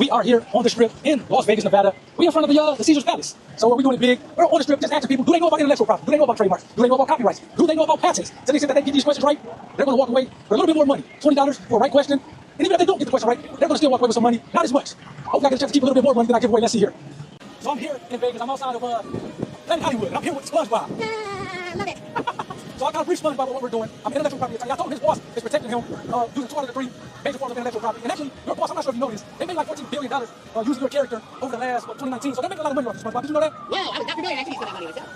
We are here on the Strip in Las Vegas, Nevada. We're in front of the Caesar's Palace. So we're doing it big. We're on the Strip just asking people, do they know about intellectual property? Do they know about trademarks? Do they know about copyrights? Do they know about patents? To the extent that they get these questions right, they're going to walk away with a little bit more money. $20 for a right question. And even if they don't get the question right, they're going to still walk away with some money. Not as much. Hopefully I get a chance to keep a little bit more money than I give away. Let's see here. So I'm here in Vegas. I'm outside of Planet Hollywood. I'm here with Spongebob. Love it. So I got a brief Spongebob about what we're doing. I'm an intellectual property attorney. I told him his boss is protecting him using 203 major forms of intellectual property. And actually, your boss, I'm not sure if you know this, they made like $14 billion using your character over the last 2019. So they're making a lot of money off this Spongebob. Did you know that? No, I was not familiar. Actually, spent that money myself.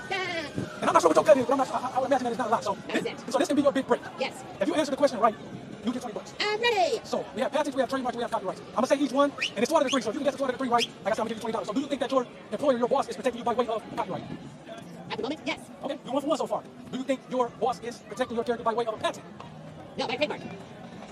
And I'm not sure what your cut is, but I would imagine that it's not a lot. So this can be your big break. Yes. If you answer the question right, you get $20. I'm ready. So we have patents, we have trademarks, we have copyrights. I'm gonna say each one, and it's 2 out of the 3. So if you can guess the 2 out of the 3 right, like I said, I'm gonna give you $20. So do you think that your employer, your boss, is protecting you by way of copyright? At the moment, yes. Okay, you're 1 for 1 so far. Do you think your boss is protecting your character by way of a patent? No, by trademark.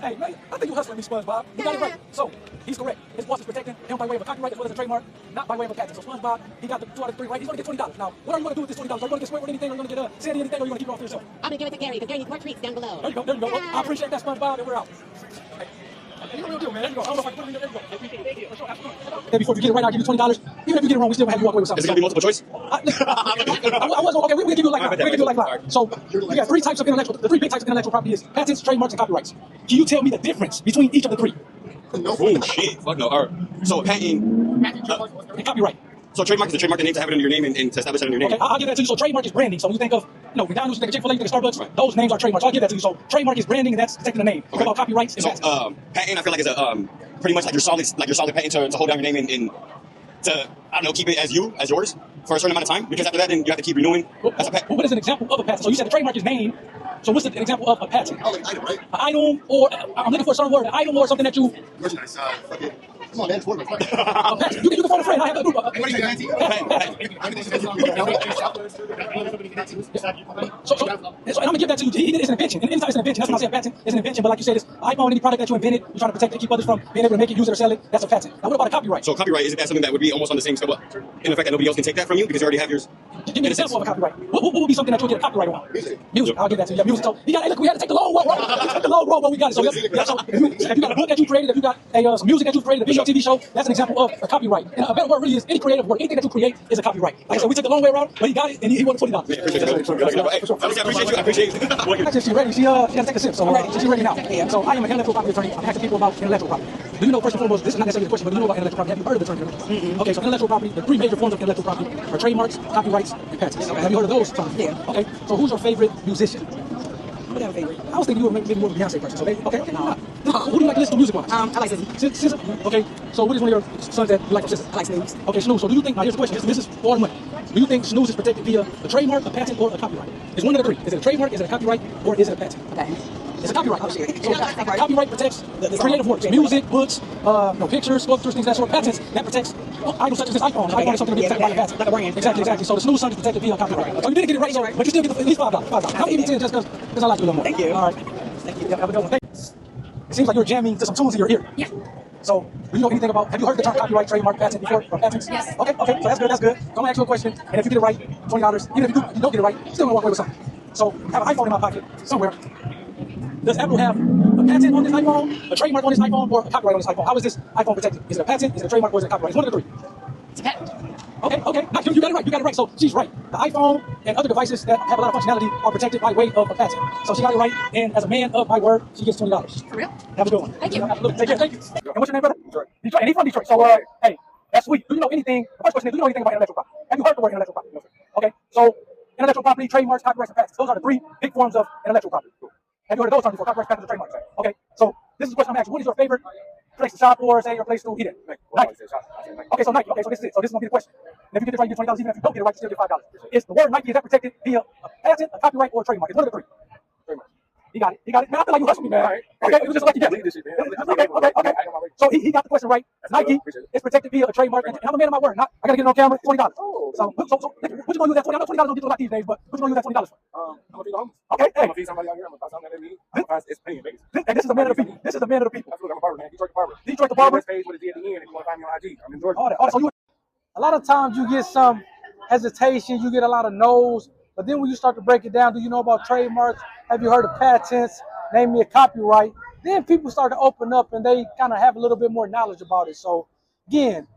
Hey, man, I think you're hustling me, Spongebob. You got it right. So he's correct. His boss is protecting him by way of a copyright as well as a trademark, not by way of a patent. So Spongebob, he got the 2 out of the 3 right. He's gonna get $20. Now, what are you gonna do with this $20? Are you gonna get sweat with anything? Are you gonna get sandy anything? Or are you gonna keep it all for yourself? I'm gonna give it to Gary because Gary needs more treats down below. There you go. There you go. I appreciate that, Spongebob, and we're out. Hey, you're a real deal, man. There you go. I don't know if I can put it in there. There you go. Thank you. For sure, absolutely. And before you get it right, I'll give you $20. Even if you get it wrong, we still have you walk away with something. Is it gonna be multiple choice? I was okay. We're gonna give you like that. We're gonna give you like that. So we got 3 types of intellectual. The 3 big types of intellectual property is patents, trademarks, and copyrights. Can you tell me the difference between each of the 3? Oh shit! Fuck no. All right. So patent And copyright. So trademark is the trademark, the name to have it under your name and to establish it under your name. Okay, I'll give that to you. So trademark is branding. So when you think of, McDonald's, you think of Chick-fil-A, you think of Starbucks, right. Those names are trademarks. I'll give that to you. So trademark is branding, and that's protecting the name. Okay. What about copyrights and so, patents? Patent, I feel like is a pretty much like your solid patent to hold down your name and to, I don't know, keep it as yours for a certain amount of time. Because after that, then you have to keep renewing. That's a patent. What is an example of a patent? So you said the trademark is name. So what's an example of a patent? Oh, like item, right? An item, or I'm looking for a certain word. An item or something that you. Merchandise. Okay. Come on, man. It's worth it. A patent. You can phone a friend. I have a group. What do you think, Nancy? So I'm gonna give that to you. It is an invention. And anytime it's an invention, that's when I say a patent. It's an invention. But like you said, it's iPhone, any product that you invented, you're trying to protect it, keep others from being able to make it, use it, or sell it. That's a patent. Now, what about a copyright? So copyright, isn't that something that would be almost on the same scale, in the fact that nobody else can take that from you because you already have yours? Give me an example of a copyright. What would be something that you'll get a copyright on? Music. I'll give that to you. Yeah, music. So you got, hey, look, we had to take the long road, right? Take the long road, but we got it. So, if you got a book that you created, if you got some music that you created, a video, TV show, that's an example of a copyright. And a better word really is any creative work, anything that you create is a copyright. Like I said, we took the long way around, but he got it, and he won $20. I appreciate you. Actually, she's ready. She has to take a sip, so she's ready now. So I am an intellectual property attorney. I'm asking people about intellectual property. Do you know, first and foremost, this is not necessarily the question, but do you know about intellectual property? Have you heard of the term? Okay, so intellectual property, the 3 major forms of intellectual property are trademarks, copyrights, and patents. Have you heard of those terms? Yeah. Okay, so who's your favorite musician? What do you have a favorite? I was thinking you were maybe more of a Beyonce person. So okay. No. Who do you like to listen to music wise? I like SZA. SZA. Okay. So what is one of your sons that you like from SZA? I like Snooze. Okay, Snooze. So do you think? Now here's the question. This is for money. Do you think Snooze is protected via a trademark, a patent, or a copyright? It's one of the 3. Is it a trademark? Is it a copyright? Or is it a patent? Okay. It's a copyright. Oh, shit. So copyright protects the creative works, music, books, pictures, sculptures, things of that sort. Patents that protects items such as this iPhone. An iPhone is something to be protected by a patent. Like a brand. Exactly. So the Snooze son is protected via copyright. So you didn't get it right, but you still get at least $5. I'll give you 10 just because I like you a little more. Thank you. All right. Thank you. Have a good one. It seems like you're jamming to some tunes in your ear. Yeah. So, do you know anything about, have you heard the term copyright, trademark, patent before, or patents? Yes. Okay, so that's good. So I'm gonna ask you a question, and if you get it right, $20. Even if you don't get it right, you're still gonna walk away with something. So, I have an iPhone in my pocket somewhere. Does Apple have a patent on this iPhone, a trademark on this iPhone, or a copyright on this iPhone? How is this iPhone protected? Is it a patent, is it a trademark, or is it a copyright? It's one of the 3. It's a patent. Okay. Now, you got it right. So she's right. The iPhone and other devices that have a lot of functionality are protected by way of a patent. So she got it right, and as a man of my word, she gets $20. For real? Have a good one. Thank you. Absolutely. Take care. Thank you. And what's your name, brother? Detroit. And he's from Detroit. So, hey, that's sweet. Do you know anything? The first question is, do you know anything about intellectual property? Have you heard the word intellectual property? Okay. So, intellectual property, trademarks, copyrights, and patents. Those are the 3 big forms of intellectual property. Have you heard of those terms before? Copyrights, patents, and trademarks. Okay. So, this is the question I'm asking. What is your favorite place to shop or say your place to eat at? Nike. Okay, so Nike. Okay, so this is it. So this is gonna be the question. And if you get it right, you get $20. Even if you don't get it right, you still get $5. Is the word Nike, is that protected via a patent, a copyright, or a trademark? It's one of the 3. He got it. Man, I feel like you hustled me, man. Okay, it was just a lucky guess. Okay. So he got the question right. Nike is protected via a trademark, and I'm a man of my word. I gotta get it on camera. $20. So what you gonna use that $20? I know $20 don't get a lot these days, but what you gonna use that $20 for? I'm gonna feed the homeless. Okay, I'm gonna feed somebody out here. I'm gonna buy something that they need. I'm gonna it's paying basis. And this is a man of the people. This is a man of the people. Absolutely, I'm a barber, man. Detroit the barber. Detroit the barber. Page with a D at the end. If you want to find me on IG, I'm in Georgia. All that. So you. A lot of times you get some hesitation, you get a lot of no's, but then when you start to break it down, do you know about trademarks? Have you heard of patents? Name me a copyright. Then people start to open up and they kind of have a little bit more knowledge about it. So Again,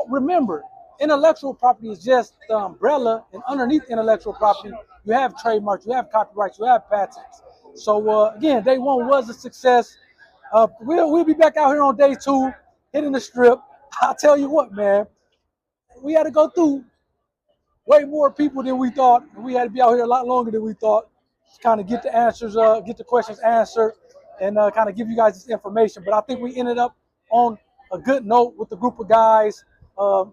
remember, intellectual property is just the umbrella, and underneath intellectual property, you have trademarks, you have copyrights, you have patents. So again, day one was a success. We'll be back out here on day two, hitting the strip. I'll tell you what, man, we had to go through way more people than we thought, and we had to be out here a lot longer than we thought to kind of get the answers, get the questions answered, and kind of give you guys this information. But I think we ended up on a good note with the group of guys.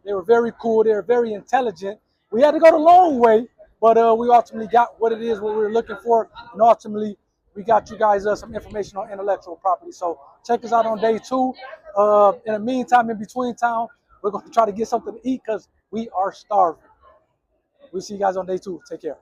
They were very cool. They were very intelligent. We had to go the long way, but we ultimately got what it is, what we were looking for, and ultimately we got you guys some information on intellectual property. So check us out on day two. In the meantime, in between time, we're going to try to get something to eat because we are starving. We'll see you guys on day two. Take care.